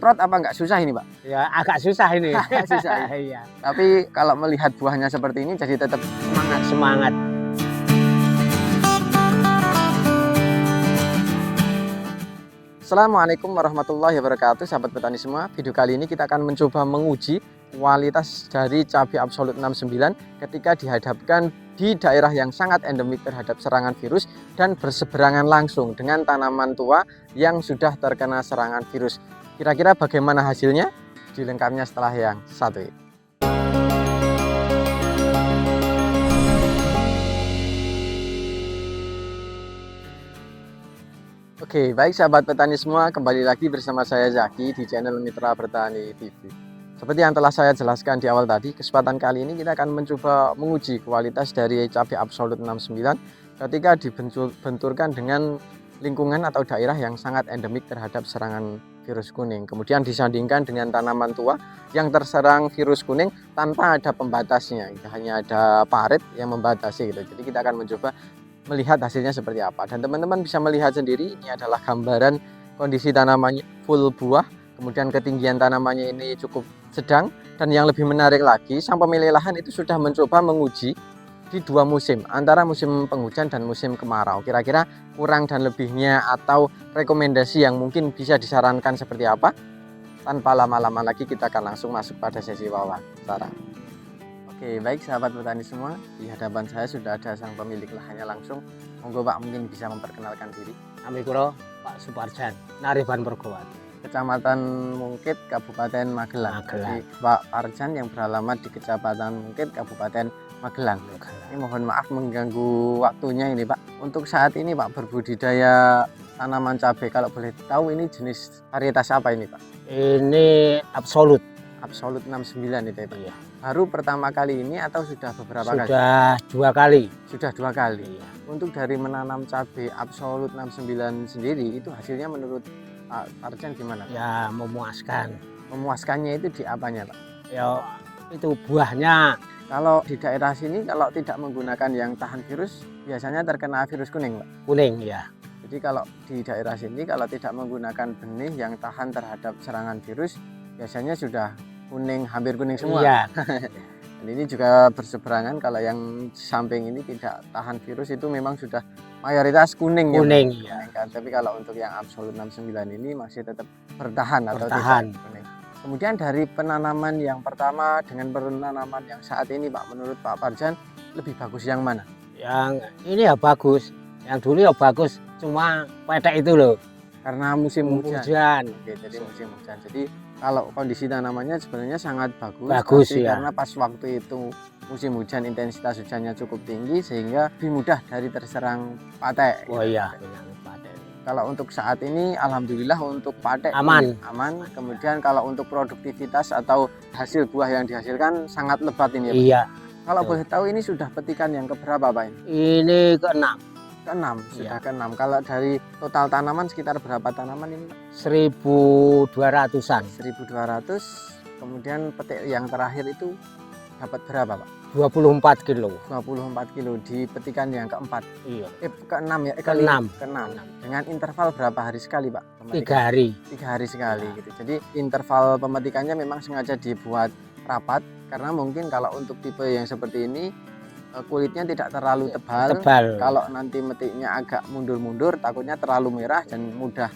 semprot apa nggak susah ini, Pak? Ya agak susah ini. Agak susah, Iya. Tapi kalau melihat buahnya seperti ini jadi tetap semangat. Semangat. Assalamualaikum warahmatullahi wabarakatuh, sahabat petani semua. Video kali ini kita akan mencoba menguji kualitas dari cabai Absolut 69 ketika dihadapkan di daerah yang sangat endemik terhadap serangan virus dan berseberangan langsung dengan tanaman tua yang sudah terkena serangan virus. Kira-kira bagaimana hasilnya? Video lengkapnya setelah yang satu ini. Oke, baik sahabat petani semua, kembali lagi bersama saya Zaki di channel Mitra Bertani TV. Seperti yang telah saya jelaskan di awal tadi, kesempatan kali ini kita akan mencoba menguji kualitas dari cabai Absolut 69 ketika dibenturkan dengan lingkungan atau daerah yang sangat endemik terhadap serangan virus kuning. Kemudian disandingkan dengan tanaman tua yang terserang virus kuning tanpa ada pembatasnya, hanya ada parit yang membatasi gitu. Jadi kita akan mencoba melihat hasilnya seperti apa, dan teman-teman bisa melihat sendiri ini adalah gambaran kondisi tanamannya full buah, kemudian ketinggian tanamannya ini cukup sedang, dan yang lebih menarik lagi sang pemilik lahan itu sudah mencoba menguji di dua musim, antara musim penghujan dan musim kemarau. Kira-kira kurang dan lebihnya atau rekomendasi yang mungkin bisa disarankan seperti apa? Tanpa lama-lama lagi kita akan langsung masuk pada sesi wawancara. Oke, baik sahabat petani semua, di hadapan saya sudah ada sang pemilik lahannya langsung. Monggo Pak, mungkin bisa memperkenalkan diri. Amikuro Pak Suparjan, Nariban Pergowati, Kecamatan Mungkit, Kabupaten Magelang. Jadi Pak Parjan yang beralamat di Kecamatan Mungkit, Kabupaten Magelang. Ini mohon maaf mengganggu waktunya ini Pak. Untuk saat ini Pak berbudidaya tanaman cabai, kalau boleh tahu ini jenis varietas apa ini Pak? Ini Absolut. Absolut 69 itu ya Pak? Iya. Baru pertama kali ini atau sudah beberapa kali? Sudah dua kali. Sudah dua kali. Iya. Untuk dari menanam cabai Absolut 69 sendiri itu hasilnya menurut Pak Parjan gimana? Ya memuaskan. Memuaskannya itu di apanya Pak? Ya itu buahnya. Kalau di daerah sini kalau tidak menggunakan yang tahan virus biasanya terkena virus kuning Pak? Kuning ya. Jadi kalau di daerah sini kalau tidak menggunakan benih yang tahan terhadap serangan virus biasanya sudah kuning, hampir kuning semua. Iya. Dan ini juga berseberangan, kalau yang samping ini tidak tahan virus itu memang sudah mayoritas kuning. Kuning ya. ya. Tapi kalau untuk yang Absolut 69 ini masih tetap bertahan atau Bertahan. tidak kuning. Kemudian dari penanaman yang pertama dengan penanaman yang saat ini Pak, menurut Pak Parjan lebih bagus yang mana? Yang ini ya bagus. Yang dulu ya bagus, cuma pedek itu loh. Karena musim hujan. Oke, jadi musim hujan. Jadi kalau kondisi tanamannya sebenarnya sangat bagus. Bagus ya. Karena pas waktu itu musim hujan, intensitas hujannya cukup tinggi sehingga lebih mudah dari terserang patek. Oh iya. Kalau untuk saat ini alhamdulillah untuk patek aman. Aman. Kemudian kalau untuk produktivitas atau hasil buah yang dihasilkan sangat lebat ini ya Pak? Iya. Kalau boleh tahu ini sudah petikan yang keberapa Pak ini? Ini ke-6. Ke-6, sudah Iya. ke-6. Kalau dari total tanaman sekitar berapa tanaman ini Pak? 1.200-an. 1.200. Kemudian petik yang terakhir itu dapat berapa Pak? 24 kilo. 24 kilo di petikan yang keempat. Iya. Ke-6 ya? Ke-6. Ke-6. Dengan interval berapa hari sekali Pak? 3 hari. 3 hari sekali gitu. Jadi interval pemetikannya memang sengaja dibuat rapat karena mungkin kalau untuk tipe yang seperti ini kulitnya tidak terlalu tebal. Kalau nanti metiknya agak mundur-mundur takutnya terlalu merah dan mudah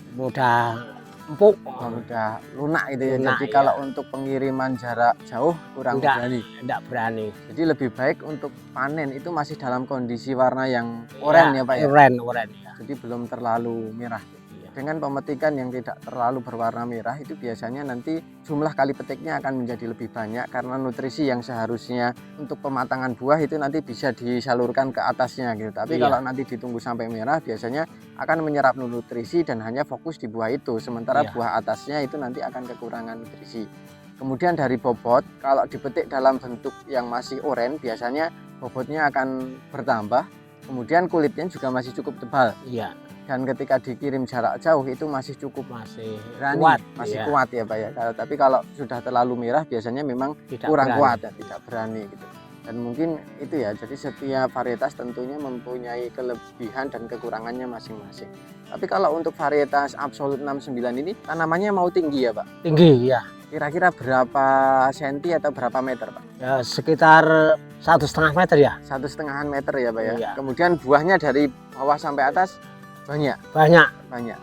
empuk, mudah lunak gitu ya. Lunak, jadi ya. Kalau untuk pengiriman jarak jauh kurang berani. Tidak berani. Jadi lebih baik untuk panen itu masih dalam kondisi warna yang oranye ya Pak ya. Oranye ya. Jadi belum terlalu merah. Dengan pemetikan yang tidak terlalu berwarna merah itu biasanya nanti jumlah kali petiknya akan menjadi lebih banyak karena nutrisi yang seharusnya untuk pematangan buah itu nanti bisa disalurkan ke atasnya gitu. Tapi kalau nanti ditunggu sampai merah biasanya akan menyerap nutrisi dan hanya fokus di buah itu. Sementara buah atasnya itu nanti akan kekurangan nutrisi. Kemudian dari bobot, kalau dipetik dalam bentuk yang masih oranye biasanya bobotnya akan bertambah. Kemudian kulitnya juga masih cukup tebal. Iya. Dan ketika dikirim jarak jauh itu masih cukup berani, kuat, masih kuat ya Pak ya. Tapi kalau sudah terlalu merah biasanya memang kurang kuat dan tidak berani gitu. Dan mungkin itu ya, jadi setiap varietas tentunya mempunyai kelebihan dan kekurangannya masing-masing. Tapi kalau untuk varietas Absolute 69 ini tanamannya mau tinggi ya Pak? Tinggi ya. Kira-kira berapa senti atau berapa meter Pak? Ya sekitar 1,5 meter ya. 1,5 meter ya Pak ya. Iya. Kemudian buahnya dari bawah sampai atas banyak. Banyak. Iya.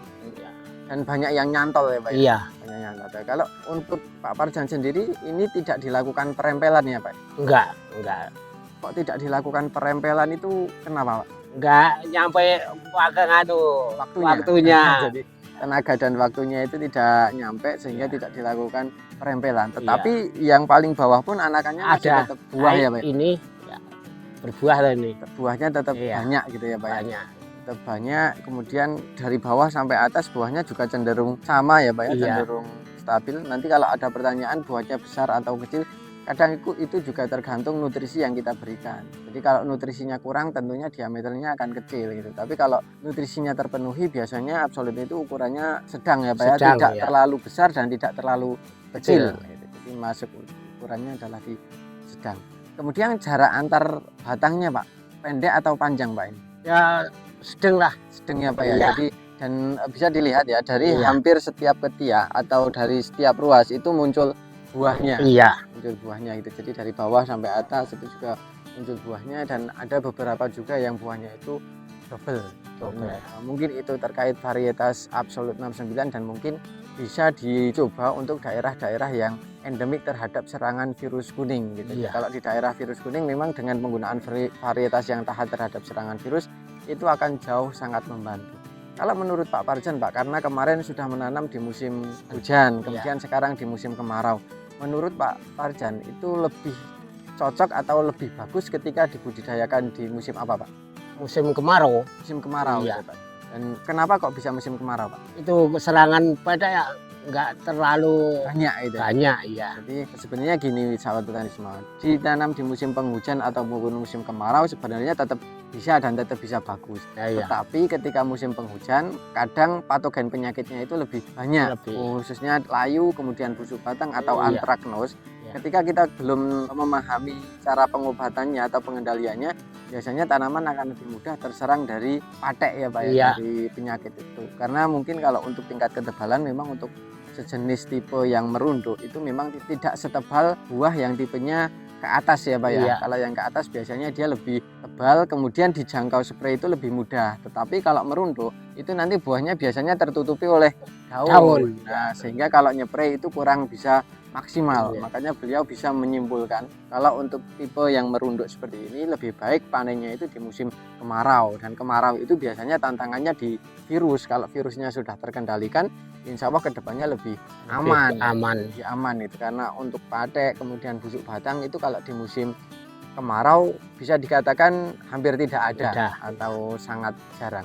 Dan banyak yang nyantol ya Pak ya. Iya. Banyak yang nyantol. Kalau untuk Pak Parjan sendiri ini tidak dilakukan perempelan ya Pak? Enggak. Kok tidak dilakukan perempelan itu kenapa Pak? Enggak nyampe waktunya. Jadi tenaga dan waktunya itu tidak nyampe sehingga tidak dilakukan perempelan. Tetapi yang paling bawah pun anakannya masih Ada. tetap buah ya Pak? Ini ya, berbuah lah ini. Buahnya tetap banyak gitu ya Pak? Banyak. Tetap banyak, kemudian dari bawah sampai atas buahnya juga cenderung sama ya Pak ya? Cenderung stabil. Nanti kalau ada pertanyaan buahnya besar atau kecil, kadang itu juga tergantung nutrisi yang kita berikan. Jadi kalau nutrisinya kurang tentunya diameternya akan kecil gitu. Tapi kalau nutrisinya terpenuhi biasanya Absolute itu ukurannya sedang ya Pak ya, tidak terlalu besar dan tidak terlalu kecil. Gitu. Jadi masuk ukurannya adalah di sedang. Kemudian jarak antar batangnya Pak, pendek atau panjang Pak ini? Ya sedang lah. Sedang ya Pak ya. Jadi dan bisa dilihat ya dari hampir setiap ketiak atau dari setiap ruas itu muncul buahnya. Muncul buahnya itu. Jadi dari bawah sampai atas itu juga muncul buahnya, dan ada beberapa juga yang buahnya itu double. Mungkin itu terkait varietas Absolute 69 dan mungkin bisa dicoba untuk daerah-daerah yang endemik terhadap serangan virus kuning gitu. Kalau di daerah virus kuning memang dengan penggunaan varietas yang tahan terhadap serangan virus itu akan jauh sangat membantu. Kalau menurut Pak Parjan Pak, karena kemarin sudah menanam di musim hujan, kemudian sekarang di musim kemarau. Menurut Pak Parjan itu lebih cocok atau lebih bagus ketika dibudidayakan di musim apa Pak? Musim kemarau. Musim kemarau ya Pak. Dan kenapa kok bisa musim kemarau Pak? Itu serangan pada ya nggak terlalu banyak itu. Banyak ya. Jadi sebenarnya gini sahabat petani semua, ditanam di musim penghujan atau musim kemarau sebenarnya tetap bisa dan tetap bisa bagus. Tetapi ketika musim penghujan kadang patogen penyakitnya itu lebih banyak, khususnya layu, kemudian busuk batang atau antraknose. Ketika kita belum memahami cara pengobatannya atau pengendaliannya, biasanya tanaman akan lebih mudah terserang dari patek ya Pak ya, dari penyakit itu. Karena mungkin kalau untuk tingkat ketebalan memang untuk sejenis tipe yang merunduk itu memang tidak setebal buah yang tipenya ke atas ya Pak ya. Kalau yang ke atas biasanya dia lebih tebal, kemudian dijangkau spray itu lebih mudah. Tetapi kalau merunduk itu nanti buahnya biasanya tertutupi oleh daun. Nah, sehingga kalau nyepray itu kurang bisa maksimal. Makanya beliau bisa menyimpulkan kalau untuk tipe yang merunduk seperti ini lebih baik panennya itu di musim kemarau, dan kemarau itu biasanya tantangannya di virus. Kalau virusnya sudah terkendalikan, insya Allah kedepannya lebih aman. Lebih aman itu, karena untuk patek kemudian busuk batang itu kalau di musim kemarau bisa dikatakan hampir tidak ada atau sangat jarang.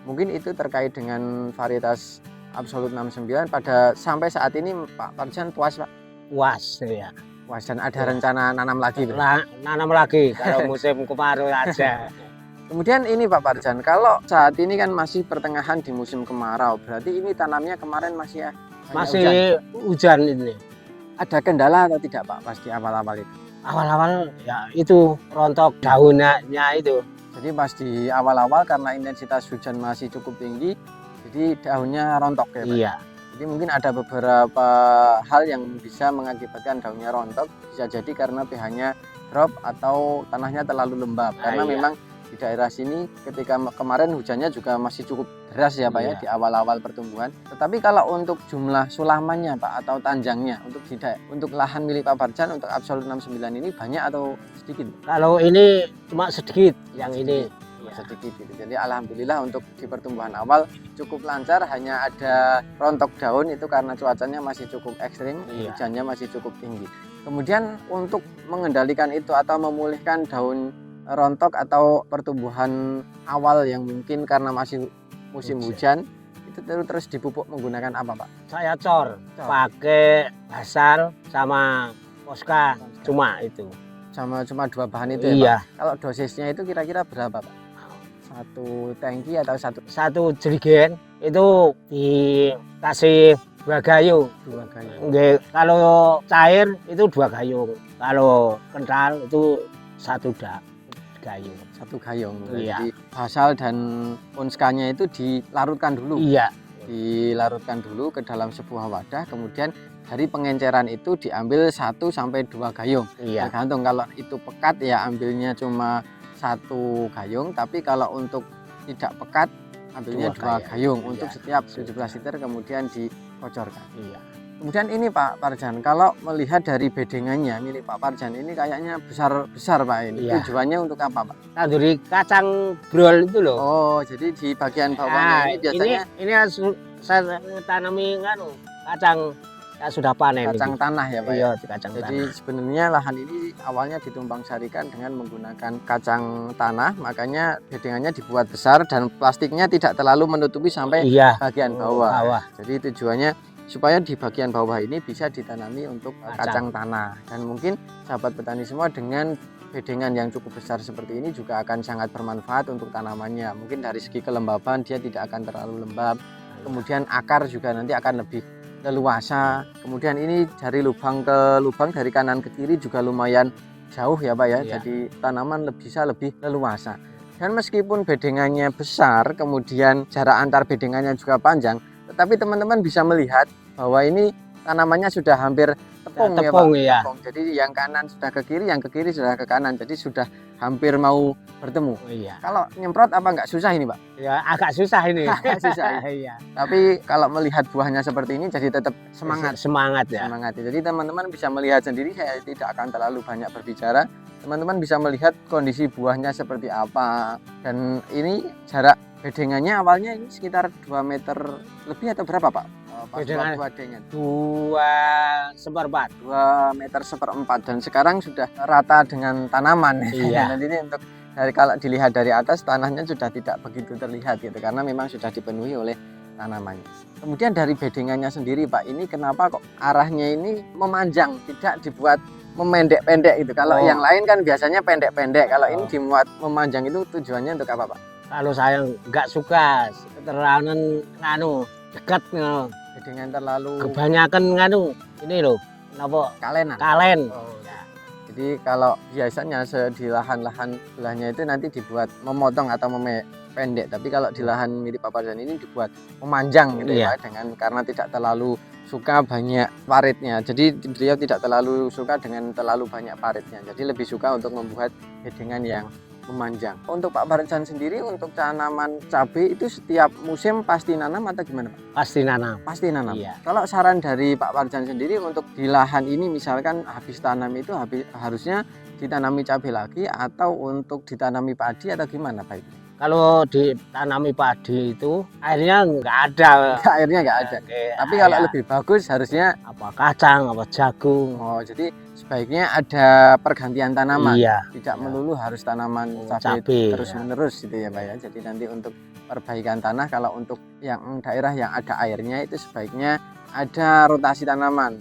Mungkin itu terkait dengan varietas Absolute 69. Pada sampai saat ini Pak Parjan puas Pak? Puas ya. Puas, dan ada rencana nanam lagi? Nanam lagi kalau musim kemarau aja. Kemudian ini Pak Parjan, kalau saat ini kan masih pertengahan di musim kemarau, berarti ini tanamnya kemarin masih hujan ini. Ada kendala atau tidak Pak pas di awal-awal itu? Awal-awal ya itu rontok daunnya itu. Jadi pas di awal-awal karena intensitas hujan masih cukup tinggi, jadi daunnya rontok ya Pak? Jadi mungkin ada beberapa hal yang bisa mengakibatkan daunnya rontok. Bisa jadi karena pH-nya drop atau tanahnya terlalu lembab. Karena memang di daerah sini ketika kemarin hujannya juga masih cukup deras ya Pak ya di awal-awal pertumbuhan. Tetapi kalau untuk jumlah sulamannya Pak atau tanjangnya untuk lahan milik Pak Parjan untuk Absolute 69 ini banyak atau sedikit? Kalau ini cuma sedikit, yang ini sedikit gitu. Jadi alhamdulillah untuk di pertumbuhan awal cukup lancar, hanya ada rontok daun itu karena cuacanya masih cukup ekstrim, hujannya masih cukup tinggi. Kemudian untuk mengendalikan itu atau memulihkan daun rontok atau pertumbuhan awal yang mungkin karena masih musim hujan, itu terus dipupuk menggunakan apa Pak? Saya cor. Pakai basal sama Posca, cuma itu. Cuma dua bahan itu ya Pak? Kalau dosisnya itu kira-kira berapa Pak? Satu tangki atau satu jerigen itu dikasih 2 gayung. Kalau cair itu 2 gayung. Kalau kental itu gayung. Satu gayung. Iya. Jadi basal dan ponskanya itu dilarutkan dulu. Iya. Dilarutkan dulu ke dalam sebuah wadah, kemudian dari pengenceran itu diambil 1 sampai 2 gayung. Iya. Tergantung, kalau itu pekat ya ambilnya cuma 1 gayung, tapi kalau untuk tidak pekat ambilnya 2 gayung Iya. untuk setiap 17 liter, kemudian dikocorkan. Iya. Kemudian ini Pak Parjan, kalau melihat dari bedengannya milik Pak Parjan ini kayaknya besar-besar Pak ini. Iya. Tujuannya untuk apa Pak? Tanduri kacang brol itu loh. Oh, jadi di bagian bawahnya ini biasanya ini harus saya tanami kacang yang sudah panen. kacang tanah ya Pak? Iya, kacang Jadi tanah. sebenarnya lahan ini awalnya ditumpang sarikan dengan menggunakan kacang tanah, makanya bedengannya dibuat besar dan plastiknya tidak terlalu menutupi sampai Iya. bagian bawah. Jadi tujuannya supaya di bagian bawah ini bisa ditanami untuk kacang tanah. Dan mungkin sahabat petani semua, dengan bedengan yang cukup besar seperti ini juga akan sangat bermanfaat untuk tanamannya. Mungkin dari segi kelembaban dia tidak akan terlalu lembab. Kemudian akar juga nanti akan lebih leluasa. Kemudian ini dari lubang ke lubang, dari kanan ke kiri juga lumayan jauh ya Pak ya. Iya. Jadi tanaman bisa lebih leluasa. Dan meskipun bedengannya besar, kemudian jarak antar bedengannya juga panjang, tetapi teman-teman bisa melihat bahwa ini tanamannya sudah hampir tepung ya Pak. Iya. Tepung. Jadi yang kanan sudah ke kiri, yang ke kiri sudah ke kanan. Jadi sudah hampir mau bertemu. Iya. Kalau nyemprot apa nggak susah ini Pak? Ya agak susah ini. Agak susah. Iya. Tapi kalau melihat buahnya seperti ini jadi tetap semangat. Semangat ya. Semangat. Jadi teman-teman bisa melihat sendiri, saya tidak akan terlalu banyak berbicara. Teman-teman bisa melihat kondisi buahnya seperti apa. Dan ini jarak bedengannya awalnya ini sekitar 2 meter lebih atau berapa Pak? Pas Bedengan buah-buahnya 2/4. 2 meter 1/4 dan sekarang sudah rata dengan tanaman. Iya. Dan ini untuk kalau dilihat dari atas tanahnya sudah tidak begitu terlihat gitu, karena memang sudah dipenuhi oleh tanamannya. Kemudian dari bedengannya sendiri Pak, ini kenapa kok arahnya ini memanjang, tidak dibuat memendek-pendek gitu. Kalau yang lain kan biasanya pendek-pendek, kalau ini dibuat memanjang, itu tujuannya untuk apa Pak? Kalau saya nggak suka terlalu dekat Bedengan terlalu kebanyakan ini loh, kenapa kalenan. kalen. Oh, ya. Jadi kalau biasanya di lahan-lahan sebelahnya itu nanti dibuat memotong atau pendek, tapi kalau di lahan mirip Pak Parjan ini dibuat memanjang gitu ya Pak, karena tidak terlalu suka banyak paritnya. Jadi beliau tidak terlalu suka dengan terlalu banyak paritnya. Jadi lebih suka untuk membuat bedengan yang memanjang. Untuk Pak Parjan sendiri, untuk tanaman cabai itu setiap musim pasti nanam atau gimana Pak? Pasti nanam. Pasti nanam. Iya. Kalau saran dari Pak Parjan sendiri untuk di lahan ini, misalkan habis tanam itu harusnya ditanami cabai lagi atau untuk ditanami padi atau gimana Pak itu? Kalau ditanami padi itu airnya nggak ada. Airnya nggak ada. Tapi kalau lebih bagus harusnya apa kacang, apa jagung. Oh, jadi sebaiknya ada pergantian tanaman. Iya. Tidak melulu harus tanaman cabai terus-menerus gitu ya Pak ya. Jadi nanti untuk perbaikan tanah, kalau untuk yang daerah yang ada airnya itu sebaiknya ada rotasi tanaman.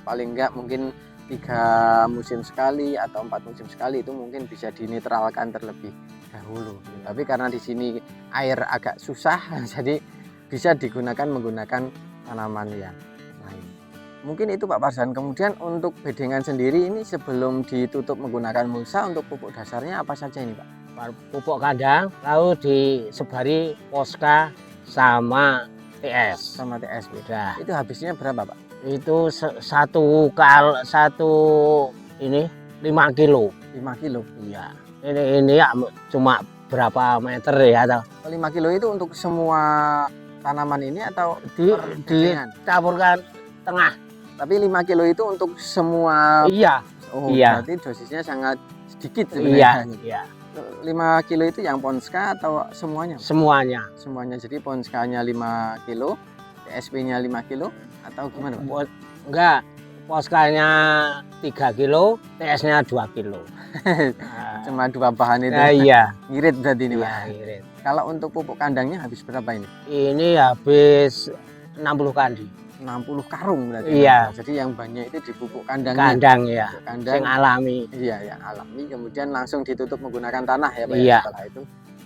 Paling enggak mungkin 3 musim sekali atau 4 musim sekali, itu mungkin bisa dinetralkan terlebih dahulu. Tapi karena di sini air agak susah, jadi bisa menggunakan tanaman yang lain. Mungkin itu Pak Parjan. Kemudian untuk bedengan sendiri ini sebelum ditutup menggunakan mulsa, untuk pupuk dasarnya apa saja ini Pak? Pupuk kandang, lalu disebari Posca sama TS. Sama TS beda. Itu habisnya berapa Pak? Itu satu ini 5 kilo. 5 kilo. Iya. Ini ya cuma berapa meter ya? 5 kilo itu untuk semua tanaman ini atau dicampurkan tengah? Tapi 5 kilo itu untuk semua. Iya. Oh, iya. Berarti dosisnya sangat sedikit sebenarnya. Iya. 5 kilo itu yang Ponska atau semuanya? Semuanya. Semuanya. Jadi Ponskanya 5 kilo, TSP-nya 5 kilo atau gimana Pak? Enggak. Poskanya 3 kilo, TS-nya 2 kilo. Cuma 2 bahan itu. Iya. Ngirit berarti ini Pak. Ngirit. Kalau untuk pupuk kandangnya habis berapa ini? Ini habis 60 kandi. 60 karung berarti. Iya. Jadi yang banyak itu di pupuk kandangnya. Kandang ya. Kandang yang alami. Iya, yang alami. Kemudian langsung ditutup menggunakan tanah ya Pak. Iya. Setelah itu.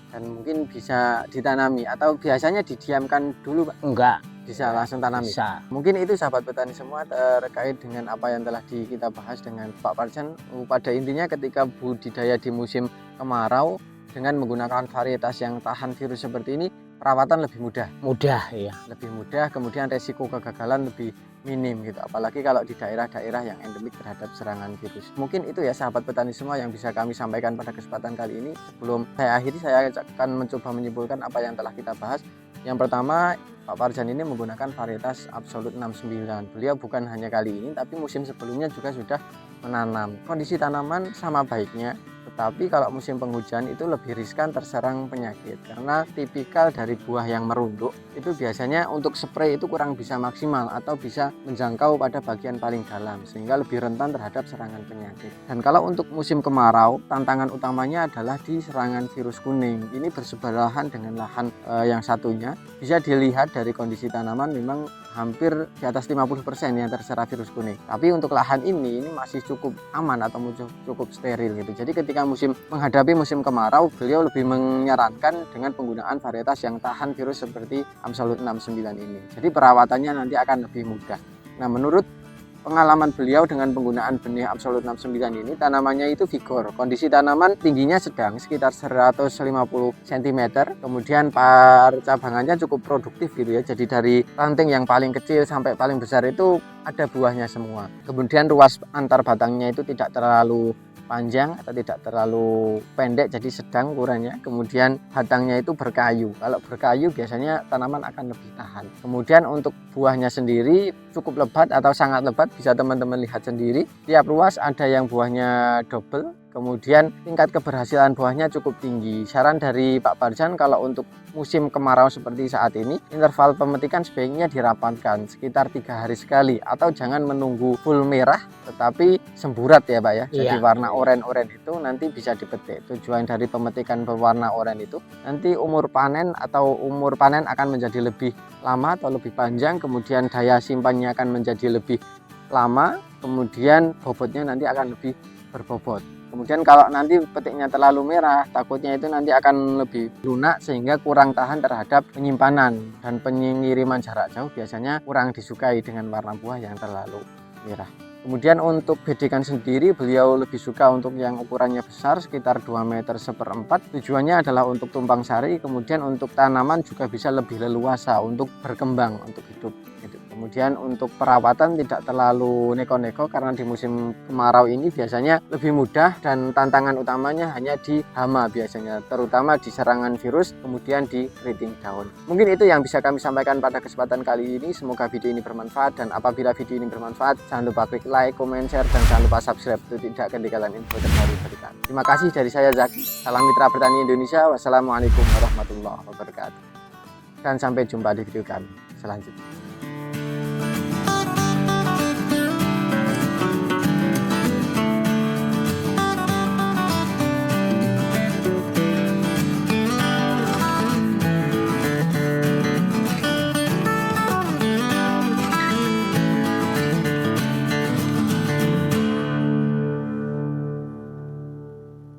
Dan mungkin bisa ditanami atau biasanya didiamkan dulu Pak? Enggak. bisa langsung tanami. Bisa. Mungkin itu sahabat petani semua terkait dengan apa yang telah kita bahas dengan Pak Parjan. Pada intinya ketika budidaya di musim kemarau dengan menggunakan varietas yang tahan virus seperti ini, perawatan lebih mudah. Mudah ya. Lebih mudah, kemudian resiko kegagalan lebih minim gitu. Apalagi kalau di daerah-daerah yang endemik terhadap serangan virus. Mungkin itu ya sahabat petani semua yang bisa kami sampaikan pada kesempatan kali ini. Sebelum saya akhiri, saya akan mencoba menyimpulkan apa yang telah kita bahas. Yang pertama, Pak Parjan ini menggunakan varietas Absolute 69. Beliau bukan hanya kali ini, tapi musim sebelumnya juga sudah menanam. Kondisi tanaman sama baiknya, tetapi kalau musim penghujan itu lebih riskan terserang penyakit karena tipikal dari buah yang merunduk itu biasanya untuk spray itu kurang bisa maksimal atau bisa menjangkau pada bagian paling dalam sehingga lebih rentan terhadap serangan penyakit. Dan kalau untuk musim kemarau, tantangan utamanya adalah di serangan virus kuning. Ini bersebelahan dengan lahan yang satunya. Bisa dilihat dari kondisi tanaman memang hampir di atas 50% yang terserang virus kuning. Tapi untuk lahan ini masih cukup aman atau cukup steril gitu. Jadi ketika menghadapi musim kemarau, beliau lebih menyarankan dengan penggunaan varietas yang tahan virus seperti Absolute 69 ini. Jadi perawatannya nanti akan lebih mudah. Nah, menurut pengalaman beliau dengan penggunaan benih Absolute 69 ini, tanamannya itu vigor. Kondisi tanaman tingginya sedang sekitar 150 cm. Kemudian cabangannya cukup produktif gitu ya. Jadi dari ranting yang paling kecil sampai paling besar itu ada buahnya semua. Kemudian ruas antar batangnya itu tidak terlalu panjang atau tidak terlalu pendek, jadi sedang ukurannya. Kemudian batangnya itu berkayu. Kalau berkayu biasanya tanaman akan lebih tahan. Kemudian untuk buahnya sendiri cukup lebat atau sangat lebat, bisa teman-teman lihat sendiri. Tiap ruas ada yang buahnya double. Kemudian tingkat keberhasilan buahnya cukup tinggi. Saran dari Pak Parjan kalau untuk musim kemarau seperti saat ini, interval pemetikan sebaiknya dirapatkan sekitar 3 hari sekali atau jangan menunggu full merah tetapi semburat ya Pak ya. Jadi warna oranye itu nanti bisa dipetik. Tujuan dari pemetikan berwarna oranye itu nanti umur panen akan menjadi lebih lama atau lebih panjang, kemudian daya simpannya akan menjadi lebih lama, kemudian bobotnya nanti akan lebih berbobot. Kemudian kalau nanti petiknya terlalu merah, takutnya itu nanti akan lebih lunak sehingga kurang tahan terhadap penyimpanan, dan pengiriman jarak jauh biasanya kurang disukai dengan warna buah yang terlalu merah. Kemudian untuk bedikan sendiri, beliau lebih suka untuk yang ukurannya besar sekitar 2 meter seperempat. Tujuannya adalah untuk tumpang sari, kemudian untuk tanaman juga bisa lebih leluasa untuk berkembang, untuk hidup. Kemudian untuk perawatan tidak terlalu neko-neko karena di musim kemarau ini biasanya lebih mudah dan tantangan utamanya hanya di hama biasanya, terutama di serangan virus, kemudian di keriting daun. Mungkin itu yang bisa kami sampaikan pada kesempatan kali ini. Semoga video ini bermanfaat, dan apabila video ini bermanfaat jangan lupa klik like, comment, share, dan jangan lupa subscribe untuk tidak ketinggalan info terbaru dari kami. Terima kasih dari saya Zaki. Salam Mitra Bertani Indonesia. Wassalamualaikum warahmatullahi wabarakatuh. Dan sampai jumpa di video kami selanjutnya.